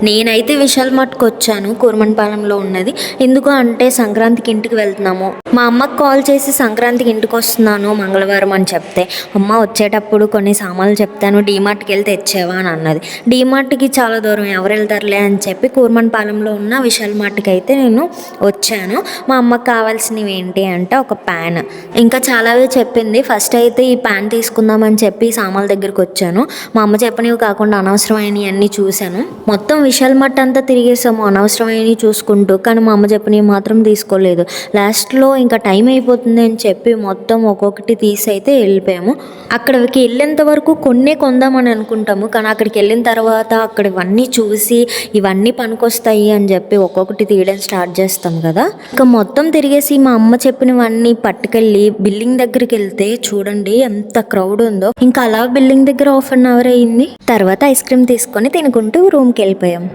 నేనైతే విశాల్ మార్ట్‌కి వచ్చాను, కూర్మన్పాలెంలో ఉన్నది. ఎందుకు అంటే సంక్రాంతికి ఇంటికి వెళ్తున్నాము. మా అమ్మకి కాల్ చేసి సంక్రాంతికి ఇంటికి వస్తున్నాను మంగళవారం అని చెప్తే, అమ్మ వచ్చేటప్పుడు కొన్ని సామాన్లు చెప్తాను డీమార్ట్‌కి వెళ్ళి తెచ్చావా అని అన్నది. డీమార్ట్‌కి చాలా దూరం, ఎవరు వెళ్తారులే అని చెప్పి కూర్మన్పాలెంలో ఉన్న విశాల్ మార్ట్‌కి అయితే నేను వచ్చాను. మా అమ్మకి కావాల్సినవి ఏంటి అంటే ఒక ప్యాన్, ఇంకా చాలావే చెప్పింది. ఫస్ట్ అయితే ఈ ప్యాన్ తీసుకుందామని చెప్పి సామాన్ల దగ్గరికి వచ్చాను. మా అమ్మ చెప్పనివి కాకుండా అనవసరమైనవి అన్నీ చూశాను. మొత్తం విశాల్ మార్ట్ అంతా తిరిగేసాము అనవసరమైనవి చూసుకుంటూ. కానీ మా అమ్మ చెప్పినవి మాత్రం తీసుకోలేదు. లాస్ట్లో ఇంకా టైం అయిపోతుంది అని చెప్పి మొత్తం ఒక్కొక్కటి తీసి అయితే వెళ్ళిపోయాము. అక్కడికి వెళ్ళేంత వరకు కొన్నే కొందామని అనుకుంటాము, కానీ అక్కడికి వెళ్ళిన తర్వాత అక్కడ ఇవన్నీ చూసి ఇవన్నీ పనికొస్తాయి అని చెప్పి ఒక్కొక్కటి తీయడం స్టార్ట్ చేస్తాం కదా. ఇంకా మొత్తం తిరిగేసి మా అమ్మ చెప్పినవన్నీ పట్టుకెళ్ళి బిల్డింగ్ దగ్గరికి వెళ్తే చూడండి ఎంత క్రౌడ్ ఉందో. ఇంకా అలా బిల్డింగ్ దగ్గర 1/2 అవర్ అయింది. తర్వాత ఐస్ క్రీమ్ తీసుకొని తినుకుంటూ రూమ్కి వెళ్ళిపోయాం.